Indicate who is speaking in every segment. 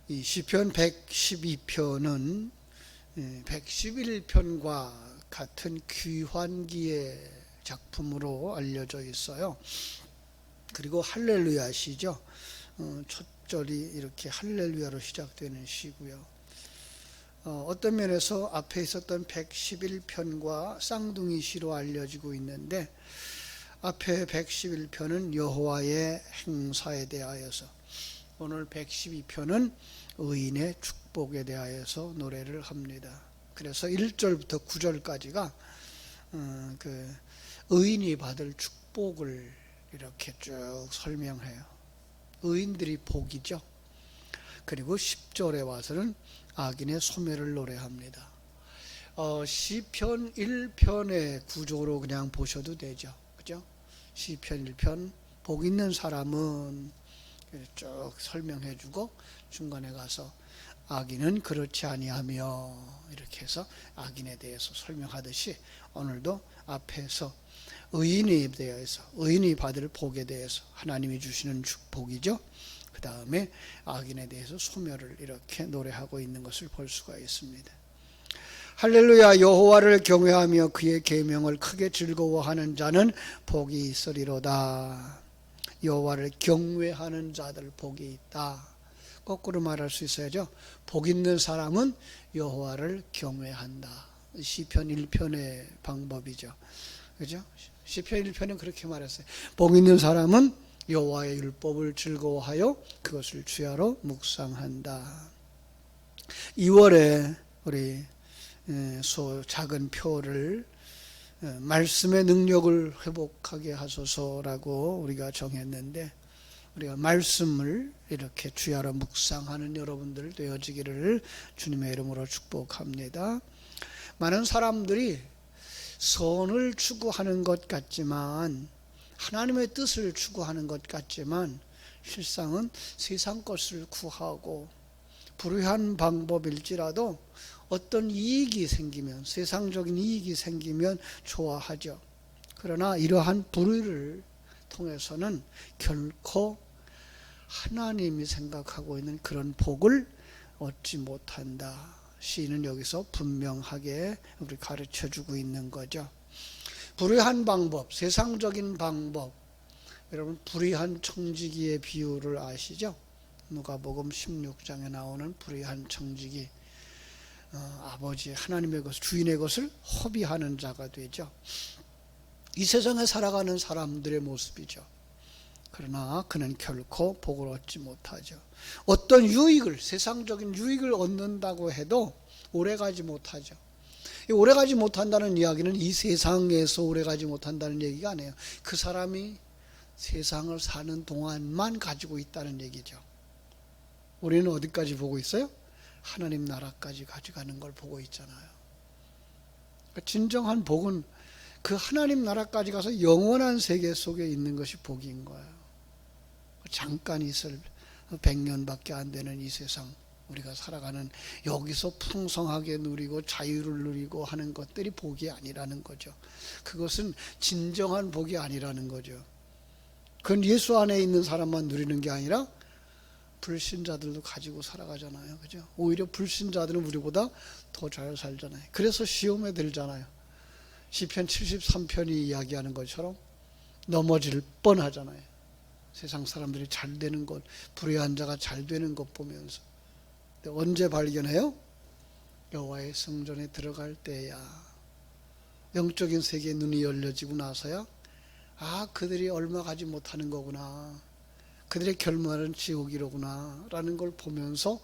Speaker 1: 이 시편 112편은 111편과 같은 귀환기의 작품으로 알려져 있어요. 그리고 할렐루야 시죠. 첫 절이 이렇게 할렐루야로 시작되는 시고요. 어떤 면에서 앞에 있었던 111편과 쌍둥이 시로 알려지고 있는데, 앞에 111편은 여호와의 행사에 대하여서, 오늘 112편은 의인의 축복에 대하여서 노래를 합니다. 그래서 1절부터 9절까지가 그 의인이 받을 축복을 이렇게 쭉 설명해요. 의인들이 복이죠. 그리고 10절에 와서는 악인의 소멸을 노래합니다. 시편 1편의 구조로 그냥 보셔도 되죠. 그죠? 시편 1편 복 있는 사람은 쭉 설명해주고, 중간에 가서 악인은 그렇지 아니하며 이렇게 해서 악인에 대해서 설명하듯이, 오늘도 앞에서 의인에 대해서, 의인이 받을 복에 대해서, 하나님이 주시는 축복이죠. 그 다음에 악인에 대해서 소멸을 이렇게 노래하고 있는 것을 볼 수가 있습니다. 할렐루야, 여호와를 경외하며 그의 계명을 크게 즐거워하는 자는 복이 있으리로다. 여호와를 경외하는 자들 복이 있다. 거꾸로 말할 수 있어야죠. 복 있는 사람은 여호와를 경외한다. 시편 1편의 방법이죠. 그죠? 시편 1편은 그렇게 말했어요. 복 있는 사람은 여호와의 율법을 즐거워하여 그것을 주야로 묵상한다. 2월에 우리 작은 표를 말씀의 능력을 회복하게 하소서라고 우리가 정했는데, 우리가 말씀을 이렇게 주야로 묵상하는 여러분들 되어지기를 주님의 이름으로 축복합니다. 많은 사람들이 선을 추구하는 것 같지만, 하나님의 뜻을 추구하는 것 같지만, 실상은 세상 것을 구하고 불의한 방법일지라도 어떤 이익이 생기면, 세상적인 이익이 생기면 좋아하죠. 그러나 이러한 불의를 통해서는 결코 하나님이 생각하고 있는 그런 복을 얻지 못한다. 시인은 여기서 분명하게 우리 가르쳐주고 있는 거죠. 불의한 방법, 세상적인 방법, 여러분 불의한 청지기의 비유를 아시죠? 누가복음 16장에 나오는 불의한 청지기, 아버지 하나님의 것을, 주인의 것을 허비하는 자가 되죠. 이 세상에 살아가는 사람들의 모습이죠. 그러나 그는 결코 복을 얻지 못하죠. 어떤 유익을, 세상적인 유익을 얻는다고 해도 오래가지 못하죠. 이 오래가지 못한다는 이야기는 이 세상에서 오래가지 못한다는 얘기가 아니에요. 그 사람이 세상을 사는 동안만 가지고 있다는 얘기죠. 우리는 어디까지 보고 있어요? 하나님 나라까지 가져가는 걸 보고 있잖아요. 진정한 복은 그 하나님 나라까지 가서 영원한 세계 속에 있는 것이 복인 거예요. 잠깐 있을 100년밖에 안 되는 이 세상, 우리가 살아가는 여기서 풍성하게 누리고 자유를 누리고 하는 것들이 복이 아니라는 거죠. 그것은 진정한 복이 아니라는 거죠. 그건 예수 안에 있는 사람만 누리는 게 아니라 불신자들도 가지고 살아가잖아요. 그죠? 오히려 불신자들은 우리보다 더 잘 살잖아요. 그래서 시험에 들잖아요. 시편 73편이 이야기하는 것처럼 넘어질 뻔하잖아요. 세상 사람들이 잘 되는 것, 불의한 자가 잘 되는 것 보면서. 근데 언제 발견해요? 여호와의 성전에 들어갈 때야, 영적인 세계의 눈이 열려지고 나서야, 그들이 얼마 가지 못하는 거구나, 그들의 결말은 지옥이로구나 라는 걸 보면서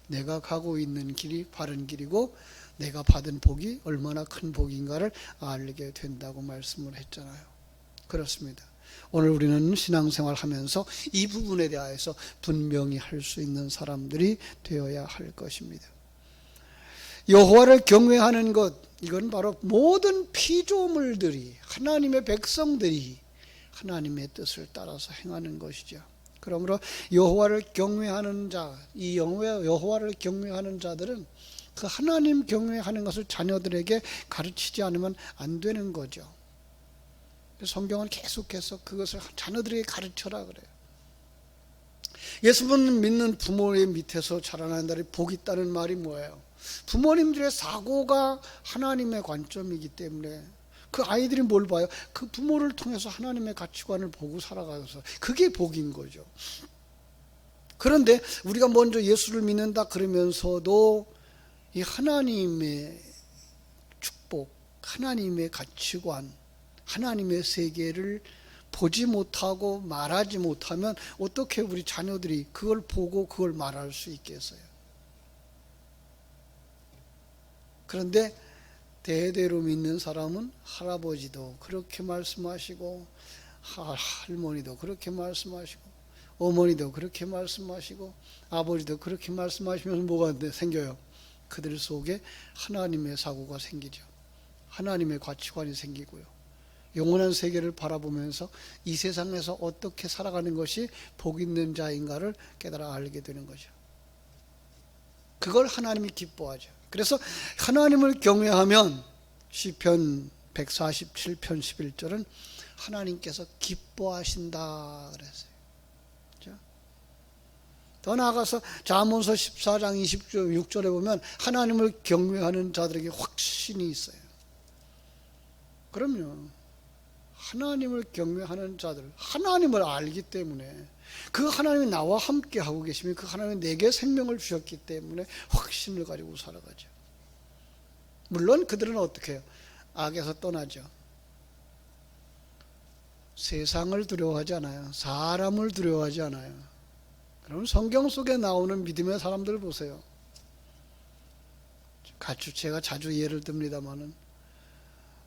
Speaker 1: 내가 가고 있는 길이 바른 길이고 내가 받은 복이 얼마나 큰 복인가를 알게 된다고 말씀을 했잖아요. 그렇습니다. 오늘 우리는 신앙생활 하면서 이 부분에 대해서 분명히 할 수 있는 사람들이 되어야 할 것입니다. 여호와를 경외하는 것, 이건 바로 모든 피조물들이, 하나님의 백성들이 하나님의 뜻을 따라서 행하는 것이죠. 그러므로 여호와를 경외하는 자, 이 여호와를 경외하는 자들은 그 하나님 경외하는 것을 자녀들에게 가르치지 않으면 안 되는 거죠. 성경은 계속해서 그것을 자녀들에게 가르쳐라 그래요. 예수님 믿는 부모의 밑에서 자라나는 날이 복이 있다는 말이 뭐예요? 부모님들의 사고가 하나님의 관점이기 때문에 그 아이들이 뭘 봐요? 그 부모를 통해서 하나님의 가치관을 보고 살아가서 그게 복인 거죠. 그런데 우리가 먼저 예수를 믿는다 그러면서도 이 하나님의 축복, 하나님의 가치관, 하나님의 세계를 보지 못하고 말하지 못하면 어떻게 우리 자녀들이 그걸 보고 그걸 말할 수 있겠어요? 그런데 대대로 믿는 사람은 할아버지도 그렇게 말씀하시고 할머니도 그렇게 말씀하시고 어머니도 그렇게 말씀하시고 아버지도 그렇게 말씀하시면서 뭐가 생겨요? 그들 속에 하나님의 사고가 생기죠. 하나님의 가치관이 생기고요. 영원한 세계를 바라보면서 이 세상에서 어떻게 살아가는 것이 복 있는 자인가를 깨달아 알게 되는 거죠. 그걸 하나님이 기뻐하죠. 그래서 하나님을 경외하면 시편 147편 11절은 하나님께서 기뻐하신다 그랬어요. 그렇죠? 더 나아가서 잠언서 14장 26절에 보면 하나님을 경외하는 자들에게 확신이 있어요. 그럼요. 하나님을 경외하는 자들, 하나님을 알기 때문에 그 하나님이 나와 함께 하고 계시면 그 하나님이 내게 생명을 주셨기 때문에 확신을 가지고 살아가죠. 물론 그들은 어떻게 해요? 악에서 떠나죠. 세상을 두려워하지 않아요. 사람을 두려워하지 않아요. 그럼 성경 속에 나오는 믿음의 사람들 보세요. 제가 자주 예를 듭니다마는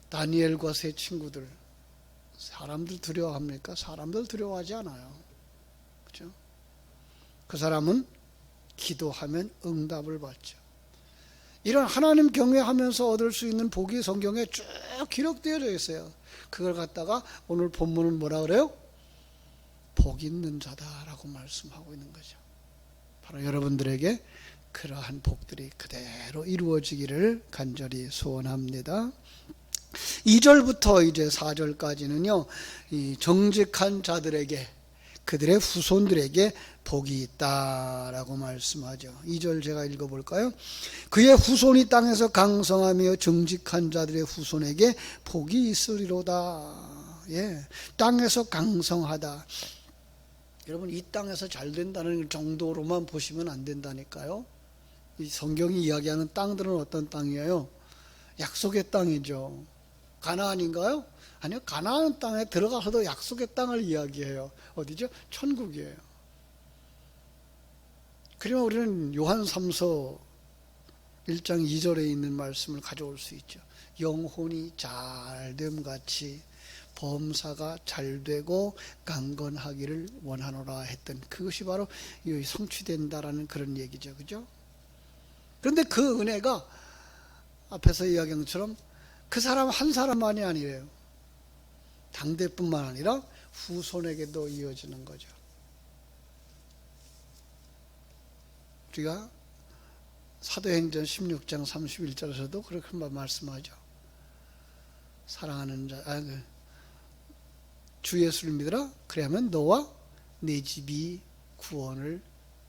Speaker 1: 다니엘과 세 친구들, 사람들 두려워합니까? 사람들 두려워하지 않아요. 그렇죠? 그 사람은 기도하면 응답을 받죠. 이런 하나님 경외하면서 얻을 수 있는 복이 성경에 쭉 기록되어져 있어요. 그걸 갖다가 오늘 본문은 뭐라 그래요? 복 있는 자다라고 말씀하고 있는 거죠. 바로 여러분들에게 그러한 복들이 그대로 이루어지기를 간절히 소원합니다. 2절부터 이제 4절까지는요, 이 정직한 자들에게, 그들의 후손들에게 복이 있다라고 말씀하죠. 2절 제가 읽어볼까요? 그의 후손이 땅에서 강성하며 정직한 자들의 후손에게 복이 있으리로다. 예, 땅에서 강성하다. 여러분, 이 땅에서 잘 된다는 정도로만 보시면 안 된다니까요. 이 성경이 이야기하는 땅들은 어떤 땅이에요? 약속의 땅이죠. 가나안인가요? 아니요, 가나안 땅에 들어가서도 약속의 땅을 이야기해요. 어디죠? 천국이에요. 그러면 우리는 요한 3서 1장 2절에 있는 말씀을 가져올 수 있죠. 영혼이 잘됨 같이 범사가 잘되고 강건하기를 원하노라 했던 그것이 바로 성취된다라는 그런 얘기죠. 그죠? 그런데 그 은혜가 앞에서 이야기한 것처럼 그 사람 한 사람만이 아니래요. 당대뿐만 아니라 후손에게도 이어지는 거죠. 우리가 사도행전 16장 31절에서도 그렇게 말씀하죠. 사랑하는 자, 주 예수를 믿으라. 그래야면 너와 내 집이 구원을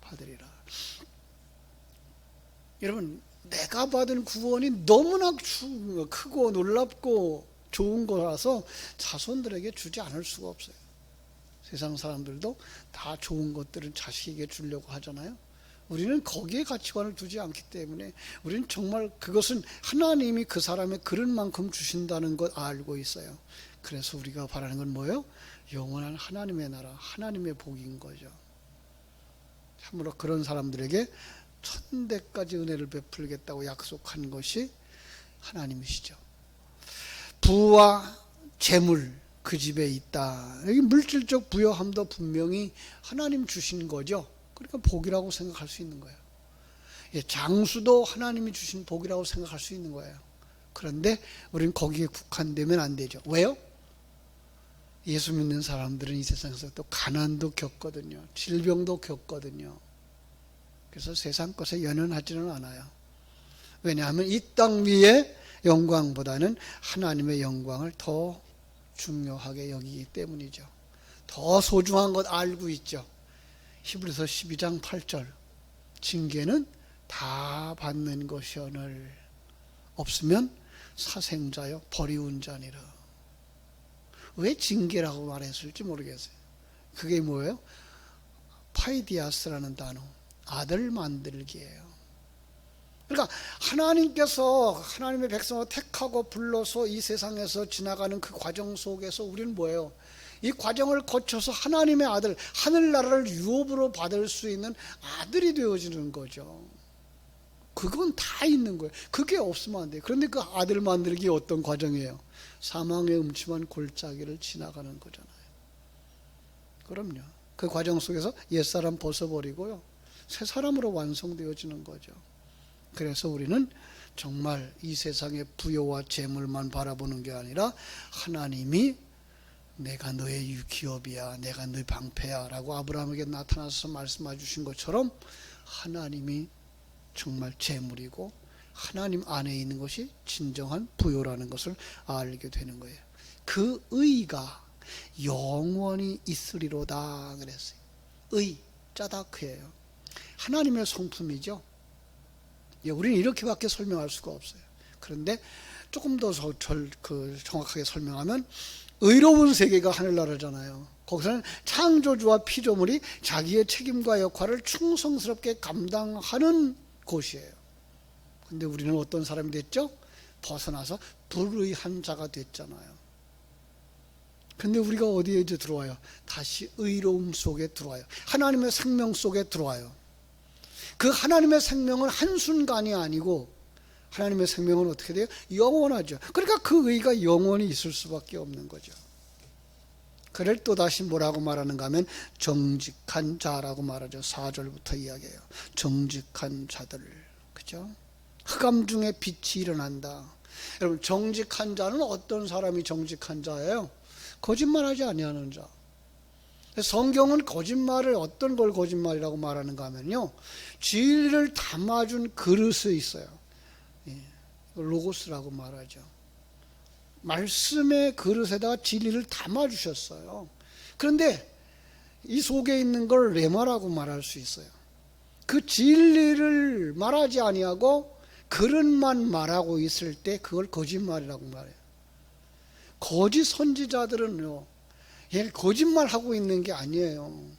Speaker 1: 받으리라. 여러분, 내가 받은 구원이 너무나 크고 놀랍고 좋은 거라서 자손들에게 주지 않을 수가 없어요. 세상 사람들도 다 좋은 것들은 자식에게 주려고 하잖아요. 우리는 거기에 가치관을 두지 않기 때문에 우리는 정말 그것은 하나님이 그 사람의 그런 만큼 주신다는 것 알고 있어요. 그래서 우리가 바라는 건 뭐예요? 영원한 하나님의 나라, 하나님의 복인 거죠. 참으로 그런 사람들에게 천대까지 은혜를 베풀겠다고 약속한 것이 하나님이시죠. 부와 재물 그 집에 있다. 여기 물질적 부여함도 분명히 하나님 주신 거죠. 그러니까 복이라고 생각할 수 있는 거예요. 장수도 하나님이 주신 복이라고 생각할 수 있는 거예요. 그런데 우리는 거기에 국한되면 안 되죠. 왜요? 예수 믿는 사람들은 이 세상에서 또 가난도 겪거든요. 질병도 겪거든요. 그래서 세상 것에 연연하지는 않아요. 왜냐하면 이 땅 위의 영광보다는 하나님의 영광을 더 중요하게 여기기 때문이죠. 더 소중한 것 알고 있죠. 히브리서 12장 8절 징계는 다 받는 것이오늘 없으면 사생자여 버리운 자니라. 왜 징계라고 말했을지 모르겠어요. 그게 뭐예요? 파이디아스라는 단어, 아들 만들기예요. 그러니까 하나님께서 하나님의 백성을 택하고 불러서 이 세상에서 지나가는 그 과정 속에서 우리는 뭐예요? 이 과정을 거쳐서 하나님의 아들, 하늘나라를 유업으로 받을 수 있는 아들이 되어지는 거죠. 그건 다 있는 거예요. 그게 없으면 안 돼요. 그런데 그 아들 만들기 어떤 과정이에요? 사망의 음침한 골짜기를 지나가는 거잖아요. 그럼요. 그 과정 속에서 옛사람 벗어버리고요, 새 사람으로 완성되어지는 거죠. 그래서 우리는 정말 이 세상의 부여와 재물만 바라보는 게 아니라 하나님이 내가 너의 기업이야, 내가 너의 방패야 라고 아브라함에게 나타나서 말씀해 주신 것처럼 하나님이 정말 재물이고 하나님 안에 있는 것이 진정한 부요라는 것을 알게 되는 거예요. 그 의가 영원히 있으리로다 그랬어요. 의, 짜다크예요. 하나님의 성품이죠. 우리는 이렇게밖에 설명할 수가 없어요. 그런데 조금 더 정확하게 설명하면 의로운 세계가 하늘나라잖아요. 거기서는 창조주와 피조물이 자기의 책임과 역할을 충성스럽게 감당하는 곳이에요. 근데 우리는 어떤 사람이 됐죠? 벗어나서 불의한 자가 됐잖아요. 근데 우리가 어디에 이제 들어와요? 다시 의로움 속에 들어와요. 하나님의 생명 속에 들어와요. 그 하나님의 생명은 한순간이 아니고 하나님의 생명은 어떻게 돼요? 영원하죠. 그러니까 그 의가 영원히 있을 수밖에 없는 거죠. 그를 또다시 뭐라고 말하는가 하면 정직한 자라고 말하죠. 4절부터 이야기해요. 정직한 자들, 그죠? 흑암 중에 빛이 일어난다. 여러분, 정직한 자는 어떤 사람이 정직한 자예요? 거짓말하지 아니하는 자. 성경은 거짓말을 어떤 걸 거짓말이라고 말하는가 하면요, 진리를 담아준 그릇이 있어요. 로고스라고 말하죠. 말씀의 그릇에다가 진리를 담아주셨어요. 그런데 이 속에 있는 걸 레마라고 말할 수 있어요. 그 진리를 말하지 아니하고 그릇만 말하고 있을 때 그걸 거짓말이라고 말해요. 거짓 선지자들은요, 거짓말하고 있는 게 아니에요.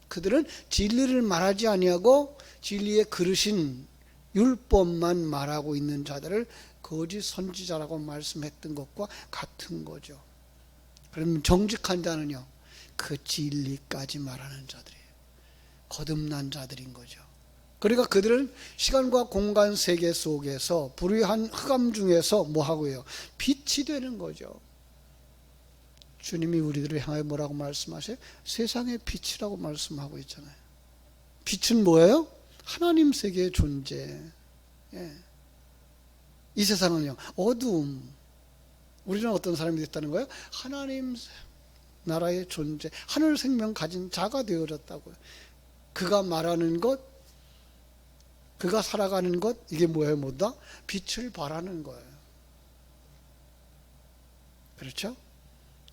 Speaker 1: 그들은 진리를 말하지 아니하고 진리의 그릇인 율법만 말하고 있는 자들을 거짓 선지자라고 말씀했던 것과 같은 거죠. 그러면 정직한 자는요, 그 진리까지 말하는 자들이에요. 거듭난 자들인 거죠. 그러니까 그들은 시간과 공간 세계 속에서 불의한 흑암 중에서 뭐 하고요? 빛이 되는 거죠. 주님이 우리들을 향하여 뭐라고 말씀하세요? 세상의 빛이라고 말씀하고 있잖아요. 빛은 뭐예요? 하나님 세계의 존재. 이 세상은요, 어두움. 우리는 어떤 사람이 됐다는 거예요? 하나님 나라의 존재, 하늘 생명 가진 자가 되어졌다고요. 그가 말하는 것, 그가 살아가는 것, 이게 뭐예요? 뭐다? 빛을 발하는 거예요. 그렇죠?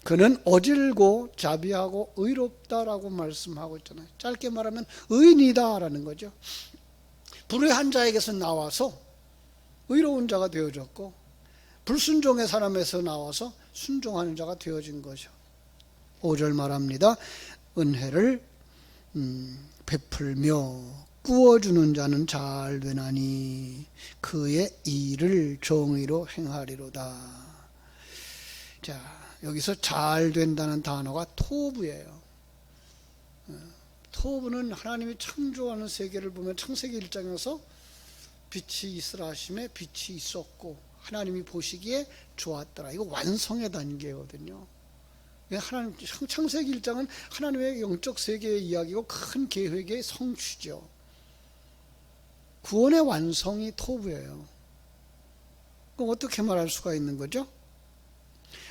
Speaker 1: 그는 어질고 자비하고 의롭다라고 말씀하고 있잖아요. 짧게 말하면 의인이다라는 거죠. 불의한 자에게서 나와서 의로운 자가 되어졌고, 불순종의 사람에서 나와서 순종하는 자가 되어진 거죠. 5절 말합니다. 은혜를 베풀며 꾸어주는 자는 잘 되나니 그의 일을 정의로 행하리로다. 자, 여기서 잘 된다는 단어가 토부예요. 토부는 하나님이 창조하는 세계를 보면 창세기 1장에서 빛이 있으라 하심에 빛이 있었고 하나님이 보시기에 좋았더라. 이거 완성의 단계거든요. 하나님, 창세기 1장은 하나님의 영적 세계의 이야기고 큰 계획의 성취죠. 구원의 완성이 토부예요. 그럼 어떻게 말할 수가 있는 거죠?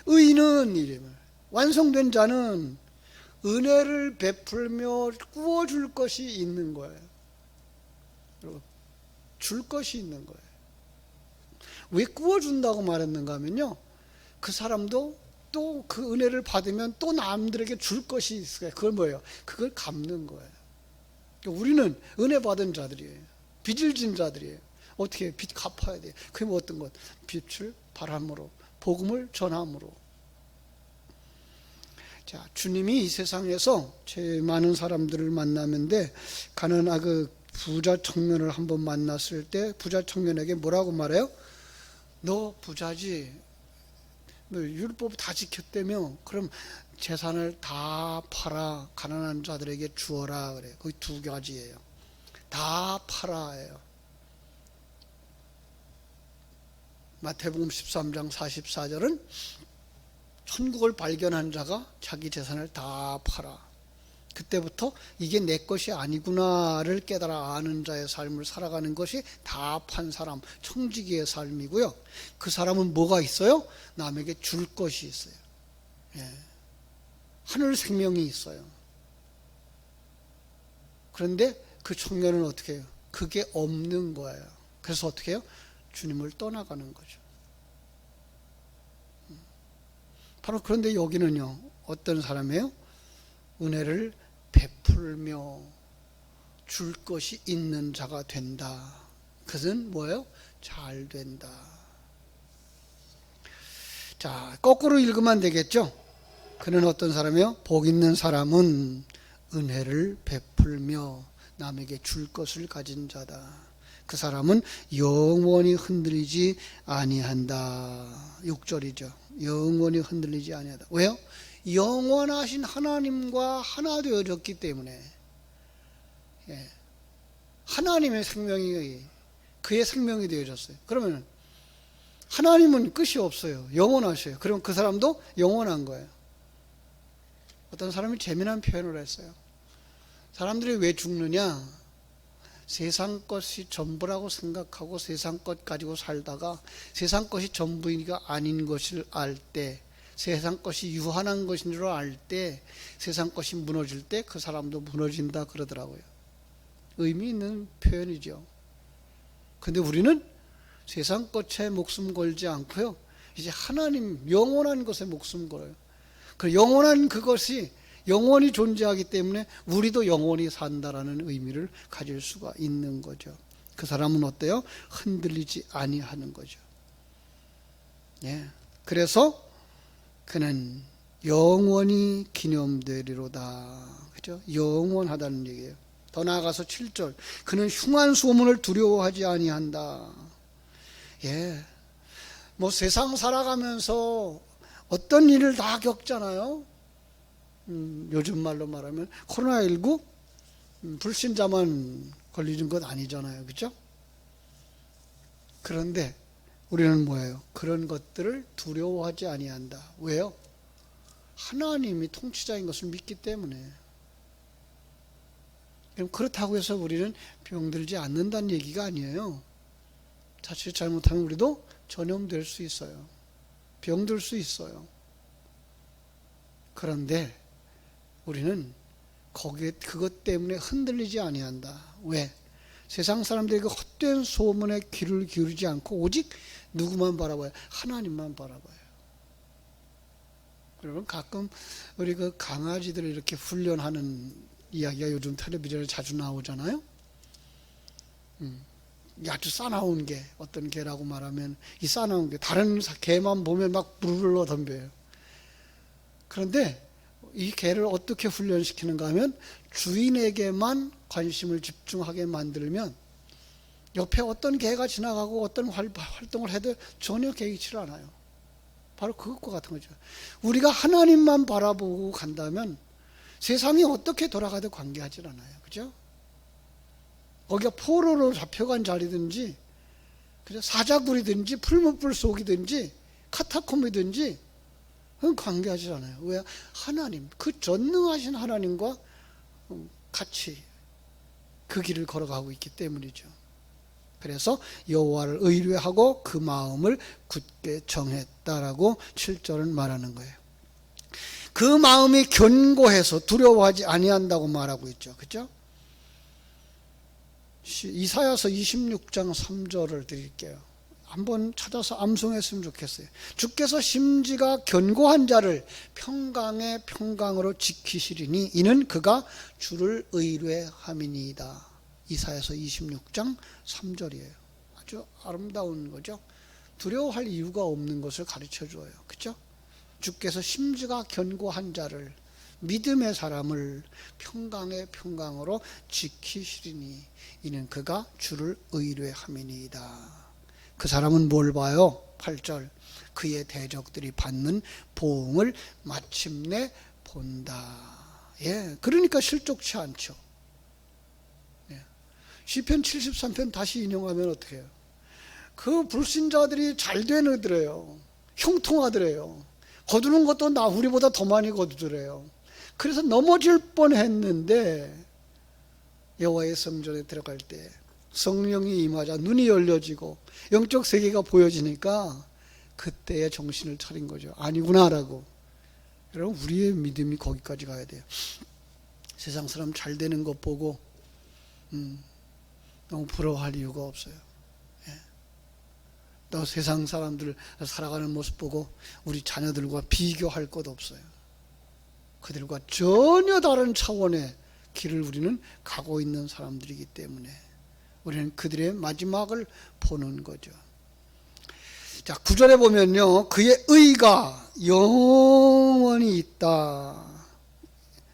Speaker 1: 의인은 이름을 완성된 자는 은혜를 베풀며 꾸어줄 것이 있는 거예요. 줄 것이 있는 거예요. 왜 꾸어준다고 말했는가 하면요, 그 사람도 또 그 은혜를 받으면 또 남들에게 줄 것이 있어요. 그걸 뭐예요? 그걸 갚는 거예요. 우리는 은혜 받은 자들이에요. 빚을 진 자들이에요. 어떻게 빚 갚아야 돼요. 그게 뭐 어떤 것? 빛을 바람으로, 복음을 전함으로. 자, 주님이 이 세상에서 제일 많은 사람들을 만나는데 그 부자 청년을 한번 만났을 때 부자 청년에게 뭐라고 말해요? 너 부자지? 너 율법 다 지켰다며? 그럼 재산을 다 팔아 가난한 자들에게 주어라 그래. 거기 두 가지예요. 다 팔아예요. 마태복음 13장 44절은 천국을 발견한 자가 자기 재산을 다 팔아. 그때부터 이게 내 것이 아니구나를 깨달아 아는 자의 삶을 살아가는 것이 다 판 사람, 청지기의 삶이고요. 그 사람은 뭐가 있어요? 남에게 줄 것이 있어요. 예. 하늘 생명이 있어요. 그런데 그 청년은 어떻게 해요? 그게 없는 거예요. 그래서 어떻게 해요? 주님을 떠나가는 거죠. 바로 그런데 여기는요, 어떤 사람이에요? 은혜를 베풀며 줄 것이 있는 자가 된다. 그것은 뭐예요? 잘 된다. 자, 거꾸로 읽으면 되겠죠? 그는 어떤 사람이요? 복 있는 사람은 은혜를 베풀며 남에게 줄 것을 가진 자다. 그 사람은 영원히 흔들리지 아니한다. 6절이죠. 영원히 흔들리지 아니하다. 왜요? 영원하신 하나님과 하나 되어졌기 때문에. 예. 하나님의 생명이 그의 생명이 되어졌어요. 그러면 하나님은 끝이 없어요. 영원하셔요. 그럼 그 사람도 영원한 거예요. 어떤 사람이 재미난 표현을 했어요. 사람들이 왜 죽느냐? 세상 것이 전부라고 생각하고 세상 것 가지고 살다가 세상 것이 전부가 아닌 것을 알 때, 세상 것이 유한한 것인 줄 알 때, 세상 것이 무너질 때 그 사람도 무너진다 그러더라고요. 의미 있는 표현이죠. 근데 우리는 세상 것에 목숨 걸지 않고요, 이제 하나님 영원한 것에 목숨 걸어요. 그 영원한 그것이 영원히 존재하기 때문에 우리도 영원히 산다라는 의미를 가질 수가 있는 거죠. 그 사람은 어때요? 흔들리지 아니하는 거죠. 예. 그래서 그는 영원히 기념되리로다. 그죠? 영원하다는 얘기예요. 더 나아가서 7절. 그는 흉한 소문을 두려워하지 아니한다. 예. 뭐 세상 살아가면서 어떤 일을 다 겪잖아요. 요즘 말로 말하면 코로나19 불신자만 걸리는 것 아니잖아요. 그렇죠? 그런데 우리는 뭐예요? 그런 것들을 두려워하지 아니한다. 왜요? 하나님이 통치자인 것을 믿기 때문에. 그럼 그렇다고 해서 우리는 병들지 않는다는 얘기가 아니에요. 자칫 잘못하면 우리도 전염될 수 있어요. 병들 수 있어요. 그런데 우리는 그것 때문에 흔들리지 아니한다. 왜? 세상 사람들이 그 헛된 소문에 귀를 기울이지 않고 오직 누구만 바라봐요? 하나님만 바라봐요. 여러분, 가끔 우리 그 강아지들을 이렇게 훈련하는 이야기가 요즘 텔레비전에 자주 나오잖아요. 아주 싸나운 개, 어떤 개라고 말하면 이 싸나운 개, 다른 개만 보면 막 부르르 덤벼요. 그런데 이 개를 어떻게 훈련시키는가 하면 주인에게만 관심을 집중하게 만들면 옆에 어떤 개가 지나가고 어떤 활동을 해도 전혀 개의치를 않아요. 바로 그것과 같은 거죠. 우리가 하나님만 바라보고 간다면 세상이 어떻게 돌아가도 관계하지 않아요. 그죠? 거기가 포로로 잡혀간 자리든지, 그죠? 사자굴이든지 풀무불 속이든지 카타콤이든지 그건 관계하지 않아요. 왜? 하나님, 그 전능하신 하나님과 같이 그 길을 걸어가고 있기 때문이죠. 그래서 여호와를 의뢰하고 그 마음을 굳게 정했다라고 7절은 말하는 거예요. 그 마음이 견고해서 두려워하지 아니한다고 말하고 있죠. 그렇죠? 이사야서 26장 3절을 드릴게요. 한번 찾아서 암송했으면 좋겠어요. 주께서 심지가 견고한 자를 평강의 평강으로 지키시리니 이는 그가 주를 의뢰함이니이다. 이사야서 26장 3절이에요. 아주 아름다운 거죠. 두려워할 이유가 없는 것을 가르쳐 줘요. 그렇죠? 주께서 심지가 견고한 자를, 믿음의 사람을 평강의 평강으로 지키시리니 이는 그가 주를 의뢰함이니이다. 그 사람은 뭘 봐요? 8절 그의 대적들이 받는 보응을 마침내 본다. 예, 그러니까 실족치 않죠. 예. 시편 73편 다시 인용하면 어떻게 해요? 그 불신자들이 잘된 애들이에요. 형통하더래요. 거두는 것도 우리보다 더 많이 거두더래요. 그래서 넘어질 뻔했는데 여호와의 성전에 들어갈 때 성령이 임하자 눈이 열려지고 영적 세계가 보여지니까 그때의 정신을 차린 거죠. 아니구나라고. 여러분, 우리의 믿음이 거기까지 가야 돼요. 세상 사람 잘 되는 것 보고 너무 부러워할 이유가 없어요. 예. 또 세상 사람들 살아가는 모습 보고 우리 자녀들과 비교할 것 없어요. 그들과 전혀 다른 차원의 길을 우리는 가고 있는 사람들이기 때문에 우리는 그들의 마지막을 보는 거죠. 자, 9절에 보면요, 그의 의가 영원히 있다.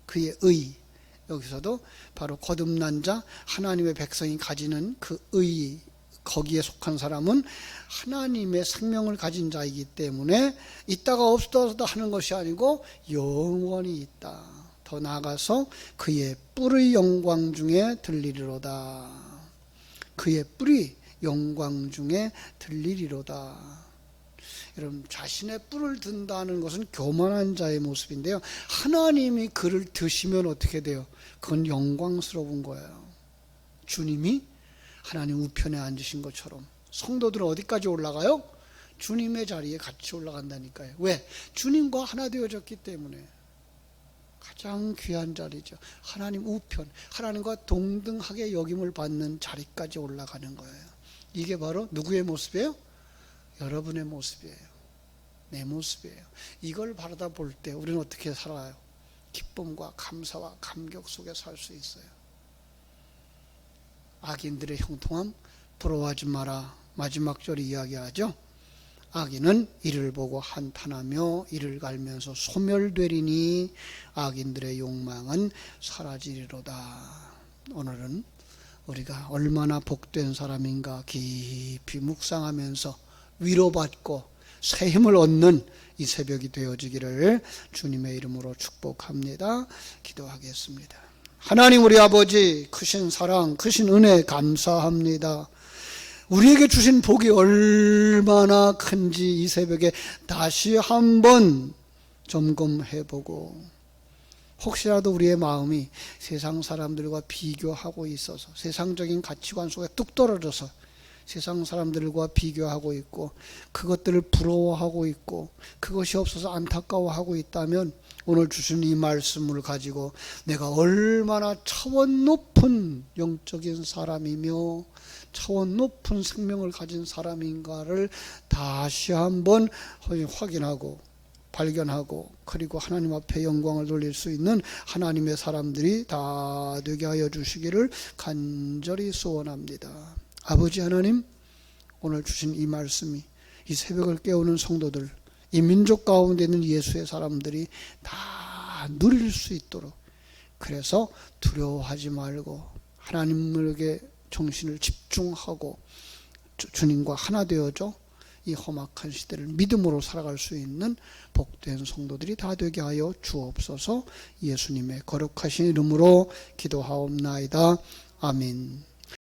Speaker 1: 그의 의, 여기서도 바로 거듭난 자, 하나님의 백성이 가지는 그 의, 거기에 속한 사람은 하나님의 생명을 가진 자이기 때문에 있다가 없어다 하는 것이 아니고 영원히 있다. 더 나아가서 그의 뿔의 영광 중에 들리리로다. 그의 뿔이 영광 중에 들리리로다. 여러분, 자신의 뿔을 든다는 것은 교만한 자의 모습인데요, 하나님이 그를 드시면 어떻게 돼요? 그건 영광스러운 거예요. 주님이 하나님 우편에 앉으신 것처럼 성도들은 어디까지 올라가요? 주님의 자리에 같이 올라간다니까요. 왜? 주님과 하나 되어졌기 때문에. 가장 귀한 자리죠. 하나님 우편, 하나님과 동등하게 여김을 받는 자리까지 올라가는 거예요. 이게 바로 누구의 모습이에요? 여러분의 모습이에요. 내 모습이에요. 이걸 바라다 볼 때 우리는 어떻게 살아요? 기쁨과 감사와 감격 속에 살 수 있어요. 악인들의 형통함 부러워하지 마라. 마지막 절이 이야기하죠. 악인은 이를 보고 한탄하며 이를 갈면서 소멸되리니 악인들의 욕망은 사라지리로다. 오늘은 우리가 얼마나 복된 사람인가 깊이 묵상하면서 위로받고 새 힘을 얻는 이 새벽이 되어지기를 주님의 이름으로 축복합니다. 기도하겠습니다. 하나님, 우리 아버지, 크신 사랑, 크신 은혜 감사합니다. 우리에게 주신 복이 얼마나 큰지 이 새벽에 다시 한번 점검해보고, 혹시라도 우리의 마음이 세상 사람들과 비교하고 있어서 세상적인 가치관 속에 뚝 떨어져서 세상 사람들과 비교하고 있고 그것들을 부러워하고 있고 그것이 없어서 안타까워하고 있다면 오늘 주신 이 말씀을 가지고 내가 얼마나 차원 높은 영적인 사람이며 차원 높은 생명을 가진 사람인가를 다시 한번 확인하고 발견하고, 그리고 하나님 앞에 영광을 돌릴 수 있는 하나님의 사람들이 다 되게 하여 주시기를 간절히 소원합니다. 아버지 하나님, 오늘 주신 이 말씀이 이 새벽을 깨우는 성도들, 이 민족 가운데 있는 예수의 사람들이 다 누릴 수 있도록, 그래서 두려워하지 말고 하나님에게 정신을 집중하고 주님과 하나 되어져 이 험악한 시대를 믿음으로 살아갈 수 있는 복된 성도들이 다 되게 하여 주옵소서. 예수님의 거룩하신 이름으로 기도하옵나이다. 아멘.